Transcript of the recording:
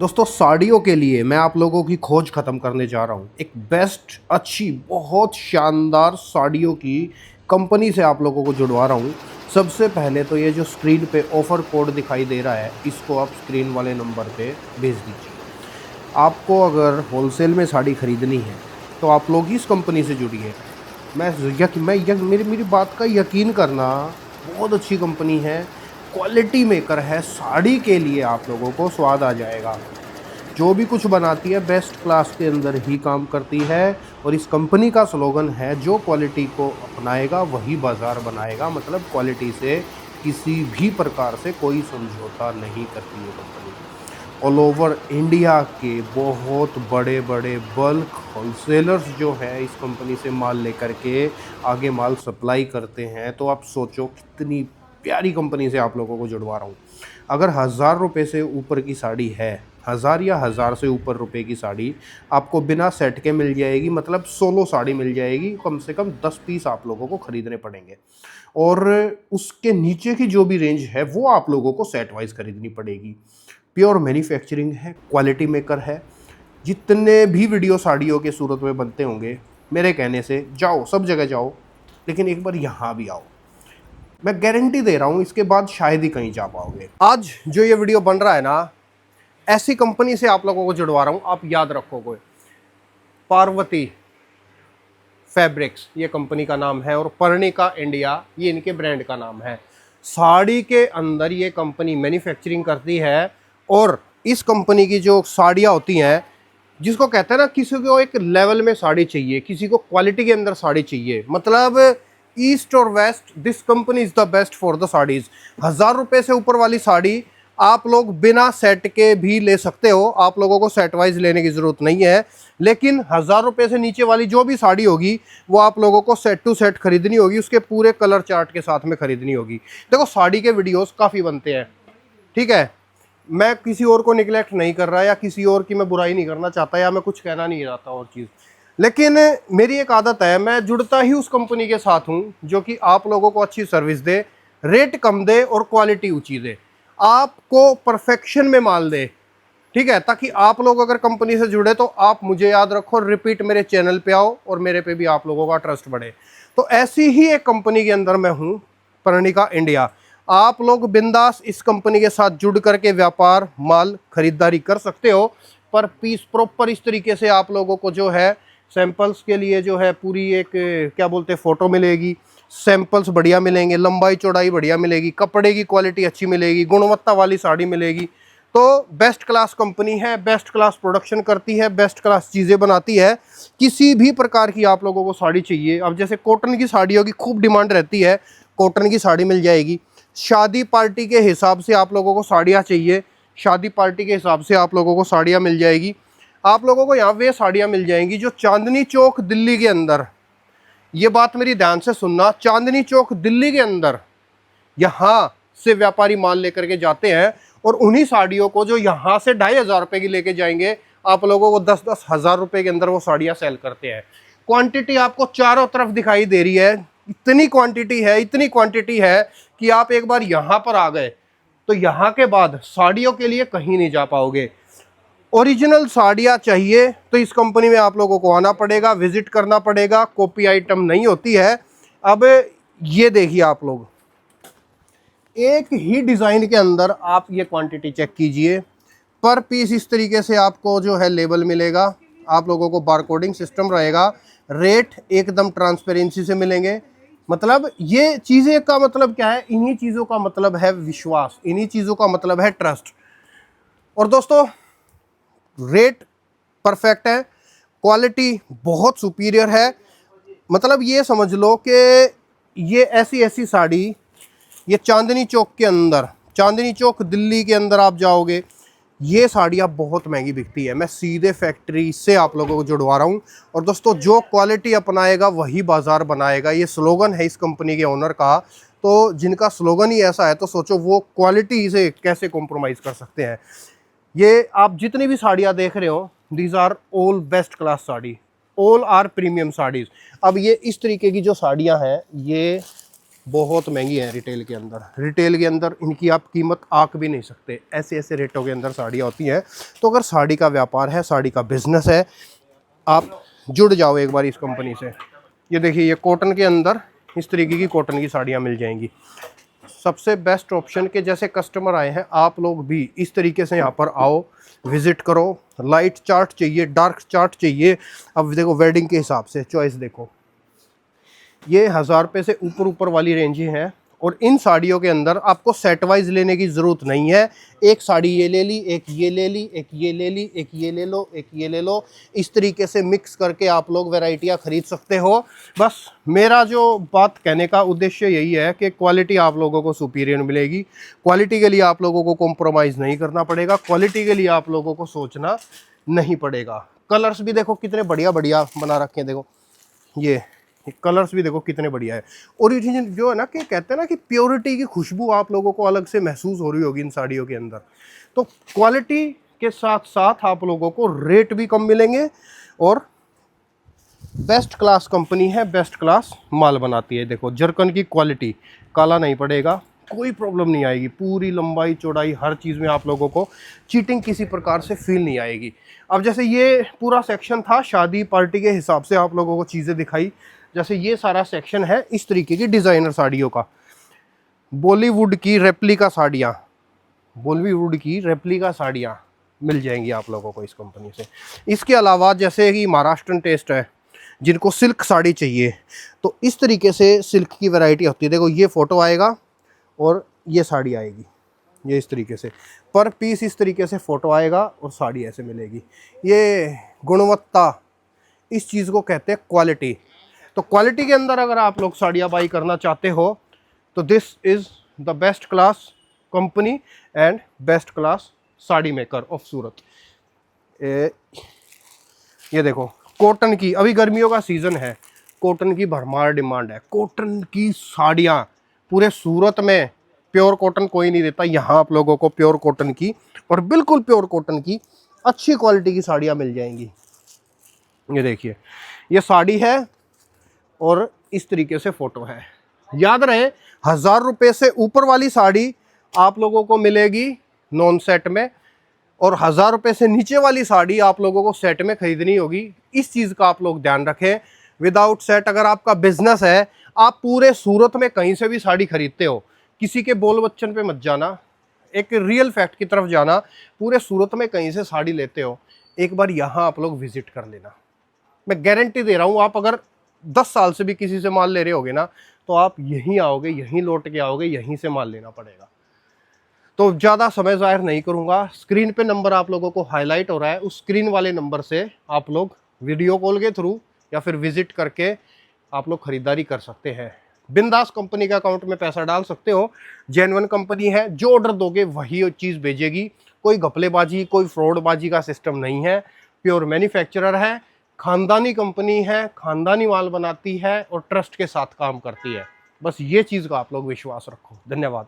दोस्तों साड़ियों के लिए मैं आप लोगों की खोज ख़त्म करने जा रहा हूँ। एक बेस्ट अच्छी बहुत शानदार साड़ियों की कंपनी से आप लोगों को जुड़वा रहा हूँ। सबसे पहले तो ये जो स्क्रीन पे ऑफ़र कोड दिखाई दे रहा है, इसको आप स्क्रीन वाले नंबर पे भेज दीजिए। आपको अगर होलसेल में साड़ी ख़रीदनी है तो आप लोग इस कंपनी से जुड़िए। मेरी मेरी बात का यकीन करना, बहुत अच्छी कंपनी है, क्वालिटी मेकर है। साड़ी के लिए आप लोगों को स्वाद आ जाएगा। जो भी कुछ बनाती है बेस्ट क्लास के अंदर ही काम करती है। और इस कंपनी का स्लोगन है, जो क्वालिटी को अपनाएगा वही बाज़ार बनाएगा। मतलब क्वालिटी से किसी भी प्रकार से कोई समझौता नहीं करती है कंपनी। ऑल ओवर इंडिया के बहुत बड़े बड़े बल्क होलसेलर्स जो हैं इस कंपनी से माल लेकर के आगे माल सप्लाई करते हैं। तो आप सोचो कितनी प्यारी कंपनी से आप लोगों को जुड़वा रहा हूँ। अगर 1000 रुपये से ऊपर की साड़ी है, 1000 या 1000 से ऊपर रुपए की साड़ी आपको बिना सेट के मिल जाएगी। मतलब 16 साड़ी मिल जाएगी। कम से कम 10 पीस आप लोगों को ख़रीदने पड़ेंगे। और उसके नीचे की जो भी रेंज है वो आप लोगों को सेट वाइज खरीदनी पड़ेगी। प्योर मैन्युफैक्चरिंग है, क्वालिटी मेकर है। जितने भी वीडियो साड़ियों के सूरत में बनते होंगे, मेरे कहने से जाओ, सब जगह जाओ, लेकिन एक बार यहाँ भी आओ। मैं गारंटी दे रहा हूँ इसके बाद शायद ही कहीं जा पाओगे। आज जो ये वीडियो बन रहा है ना, ऐसी कंपनी से आप लोगों को जुड़वा रहा हूँ। आप याद रखोगे, पार्वती फैब्रिक्स ये कंपनी का नाम है और पर्णिका इंडिया ये इनके ब्रांड का नाम है। साड़ी के अंदर ये कंपनी मैन्युफैक्चरिंग करती है। और इस कंपनी की जो साड़ियाँ होती हैं, जिसको कहते हैं ना, किसी को एक लेवल में साड़ी चाहिए, किसी को क्वालिटी के अंदर साड़ी चाहिए, मतलब ईस्ट और west, this company is the best for the saris. 1000 रुपये से ऊपर वाली साड़ी आप लोग बिना सेट के भी ले सकते हो। आप लोगों को सेट वाइज लेने की ज़रूरत नहीं है। लेकिन 1000 रुपये से नीचे वाली जो भी साड़ी होगी वो आप लोगों को सेट टू सेट खरीदनी होगी, उसके पूरे कलर चार्ट के साथ में खरीदनी होगी। देखो, साड़ी के वीडियोस काफ़ी बनते हैं, ठीक है। मैं किसी और को निगलेक्ट नहीं कर रहा, या किसी और की मैं बुराई नहीं करना चाहता, या मैं कुछ कहना नहीं चाहता और चीज़। लेकिन मेरी एक आदत है, मैं जुड़ता ही उस कंपनी के साथ हूँ जो कि आप लोगों को अच्छी सर्विस दे, रेट कम दे और क्वालिटी ऊंची दे, आपको परफेक्शन में माल दे, ठीक है। ताकि आप लोग अगर कंपनी से जुड़े तो आप मुझे याद रखो, रिपीट मेरे चैनल पे आओ और मेरे पे भी आप लोगों का ट्रस्ट बढ़े। तो ऐसी ही एक कंपनी के अंदर मैं हूँ, पर्णिका इंडिया। आप लोग बिंदास इस कंपनी के साथ जुड़ करके व्यापार माल खरीदारी कर सकते हो। पर पीस प्रॉपर इस तरीके से आप लोगों को जो है सैंपल्स के लिए जो है पूरी एक क्या बोलते हैं फ़ोटो मिलेगी। सैंपल्स बढ़िया मिलेंगे, लंबाई चौड़ाई बढ़िया मिलेगी, कपड़े की क्वालिटी अच्छी मिलेगी, गुणवत्ता वाली साड़ी मिलेगी। तो बेस्ट क्लास कंपनी है, बेस्ट क्लास प्रोडक्शन करती है, बेस्ट क्लास चीज़ें बनाती है। किसी भी प्रकार की आप लोगों को साड़ी चाहिए, अब जैसे कॉटन की साड़ियों की खूब डिमांड रहती है, कॉटन की साड़ी मिल जाएगी। शादी पार्टी के हिसाब से आप लोगों को साड़ियाँ चाहिए, शादी पार्टी के हिसाब से आप लोगों को साड़ियाँ मिल जाएगी। आप लोगों को यहाँ वे साड़ियाँ मिल जाएंगी जो चांदनी चौक दिल्ली के अंदर, ये बात मेरी ध्यान से सुनना, चांदनी चौक दिल्ली के अंदर यहाँ से व्यापारी माल लेकर के जाते हैं और उन्हीं साड़ियों को जो यहाँ से 2500 रुपये की लेके जाएंगे, आप लोगों को 10-10 हज़ार रुपये के अंदर वो साड़ियाँ सेल करते हैं। क्वांटिटी आपको चारों तरफ दिखाई दे रही है, इतनी क्वांटिटी है, इतनी क्वांटिटी है कि आप एक बार यहाँ पर आ गए तो यहाँ के बाद साड़ियों के लिए कहीं नहीं जा पाओगे। ओरिजिनल साड़ियाँ चाहिए तो इस कंपनी में आप लोगों को आना पड़ेगा, विजिट करना पड़ेगा, कॉपी आइटम नहीं होती है। अब ये देखिए, आप लोग एक ही डिज़ाइन के अंदर आप ये क्वांटिटी चेक कीजिए। पर पीस इस तरीके से आपको जो है लेबल मिलेगा, आप लोगों को बारकोडिंग सिस्टम रहेगा, रेट एकदम ट्रांसपेरेंसी से मिलेंगे। मतलब ये चीज़ें का मतलब क्या है, इन्हीं चीज़ों का मतलब है विश्वास, इन्हीं चीज़ों का मतलब है ट्रस्ट। और दोस्तों, रेट परफेक्ट है, क्वालिटी बहुत सुपीरियर है। मतलब ये समझ लो कि ये ऐसी ऐसी साड़ी, ये चांदनी चौक के अंदर, चांदनी चौक दिल्ली के अंदर आप जाओगे, ये साड़ियाँ बहुत महंगी बिकती है। मैं सीधे फैक्ट्री से आप लोगों को जुड़वा रहा हूँ। और दोस्तों, जो क्वालिटी अपनाएगा वही बाज़ार बनाएगा, ये स्लोगन है इस कंपनी के ओनर का। तो जिनका स्लोगन ही ऐसा है तो सोचो वो क्वालिटी से कैसे कॉम्प्रोमाइज़ कर सकते हैं। ये आप जितनी भी साड़ियाँ देख रहे हो, these are all best class sari, all are premium saris. अब ये इस तरीके की जो साड़ियाँ हैं, ये बहुत महंगी है रिटेल के अंदर। रिटेल के अंदर इनकी आप कीमत आंक भी नहीं सकते, ऐसे ऐसे रेटों के अंदर साड़ियाँ होती हैं। तो अगर साड़ी का व्यापार है, साड़ी का बिजनेस है, आप जुड़ जाओ एक बार इस कंपनी से। ये देखिए, ये कॉटन के अंदर इस तरीके की कॉटन की साड़ियाँ मिल जाएंगी। सबसे बेस्ट ऑप्शन के जैसे कस्टमर आए हैं, आप लोग भी इस तरीके से यहाँ पर आओ, विजिट करो। लाइट चार्ट चाहिए, डार्क चार्ट चाहिए। अब देखो वेडिंग के हिसाब से चॉइस देखो, ये 1000 रुपये से ऊपर ऊपर वाली रेंज हैं। और इन साड़ियों के अंदर आपको सेट वाइज लेने की ज़रूरत नहीं है। एक साड़ी ये ले ली, एक ये ले ली, एक ये ले ली, एक ये ले लो, एक ये ले लो। इस तरीके से मिक्स करके आप लोग वैरायटियाँ खरीद सकते हो। बस मेरा जो बात कहने का उद्देश्य यही है कि क्वालिटी आप लोगों को सुपीरियर मिलेगी। क्वालिटी के लिए आप लोगों को कॉम्प्रोमाइज़ नहीं करना पड़ेगा, क्वालिटी के लिए आप लोगों को सोचना नहीं पड़ेगा। कलर्स भी देखो कितने बढ़िया बढ़िया बना रखे हैं। देखो ये कलर्स भी देखो कितने बढ़िया है। ओरिजिनल जो है ना, कि कहते हैं ना कि प्योरिटी की खुशबू आप लोगों को अलग से महसूस हो रही होगी इन साड़ियों के अंदर। तो क्वालिटी के साथ साथ आप लोगों को रेट भी कम मिलेंगे और बेस्ट क्लास कंपनी है, बेस्ट क्लास माल बनाती है। देखो जरकन की क्वालिटी, काला नहीं पड़ेगा, कोई प्रॉब्लम नहीं आएगी। पूरी लंबाई चौड़ाई हर चीज़ में आप लोगों को चीटिंग किसी प्रकार से फील नहीं आएगी। अब जैसे ये पूरा सेक्शन था शादी पार्टी के हिसाब से आप लोगों को चीज़ें दिखाई। जैसे ये सारा सेक्शन है इस तरीके की डिज़ाइनर साड़ियों का, बॉलीवुड की रेप्लिका साड़ियाँ, बॉलीवुड की रेप्लिका साड़ियाँ मिल जाएंगी आप लोगों को इस कंपनी से। इसके अलावा जैसे कि महाराष्ट्रन टेस्ट है, जिनको सिल्क साड़ी चाहिए, तो इस तरीके से सिल्क की वैरायटी होती है। देखो ये फ़ोटो आएगा और ये साड़ी आएगी, ये इस तरीके से पर पीस इस तरीके से फ़ोटो आएगा और साड़ी ऐसे मिलेगी। ये गुणवत्ता, इस चीज़ को कहते हैं क्वालिटी। तो क्वालिटी के अंदर अगर आप लोग साड़ियाँ बाई करना चाहते हो तो this is the best class company and best class sari maker of Surat. ये देखो कॉटन की, अभी गर्मियों का सीज़न है, कॉटन की भरमार डिमांड है। कॉटन की साड़ियाँ पूरे सूरत में प्योर कॉटन कोई नहीं देता, यहाँ आप लोगों को प्योर कॉटन की और बिल्कुल प्योर कॉटन की अच्छी क्वालिटी की साड़ियाँ मिल जाएंगी। ये देखिए ये साड़ी है और इस तरीके से फ़ोटो है। याद रहे 1000 रुपये से ऊपर वाली साड़ी आप लोगों को मिलेगी नॉन सेट में, और 1000 रुपये से नीचे वाली साड़ी आप लोगों को सेट में खरीदनी होगी। इस चीज़ का आप लोग ध्यान रखें। विदाउट सेट अगर आपका बिजनेस है, आप पूरे सूरत में कहीं से भी साड़ी खरीदते हो, किसी के बोल बच्चन पे मत जाना, एक रियल फैक्ट की तरफ जाना। पूरे सूरत में कहीं से साड़ी लेते हो, एक बार यहाँ आप लोग विजिट कर लेना। मैं गारंटी दे रहा हूँ, आप अगर 10 साल से भी किसी से माल ले रहे होगे ना, तो आप यहीं आओगे, यहीं लौट के आओगे, यहीं से माल लेना पड़ेगा। तो ज़्यादा समय ज़ाहिर नहीं करूँगा, स्क्रीन पे नंबर आप लोगों को हाईलाइट हो रहा है, उस स्क्रीन वाले नंबर से आप लोग वीडियो कॉल के थ्रू या फिर विजिट करके आप लोग ख़रीदारी कर सकते हैं। बिंदास कंपनी के अकाउंट में पैसा डाल सकते हो। जेन्युइन कंपनी है, जो ऑर्डर दोगे वही चीज़ भेजेगी। कोई घपलेबाजी, कोई फ्रॉडबाजी का सिस्टम नहीं है। प्योर मैन्युफैक्चरर है, खानदानी कंपनी है, खानदानी माल बनाती है और ट्रस्ट के साथ काम करती है। बस ये चीज़ का आप लोग विश्वास रखो। धन्यवाद।